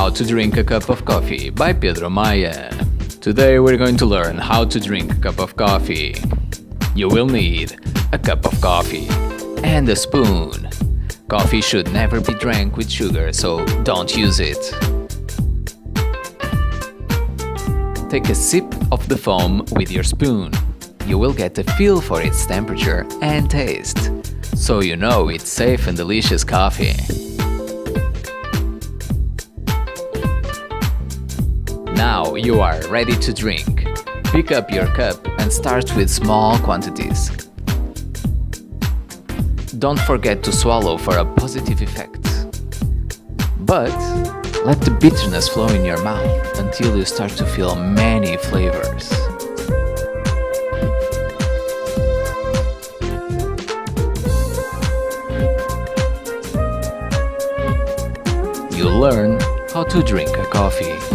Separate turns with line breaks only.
How to Drink a Cup of Coffee by Pedro Maia. Today we're going to learn how to drink a cup of coffee. You will need a cup of coffee and a spoon. Coffee should never be drank with sugar, so don't use it. Take a sip of the foam with your spoon. You will get a feel for its temperature and taste, so you know it's safe and delicious coffee. Now you are ready to drink. Pick up your cup and start with small quantities. Don't forget to swallow for a positive effect. But let the bitterness flow in your mouth until you start to feel many flavors. You learn how to drink a coffee.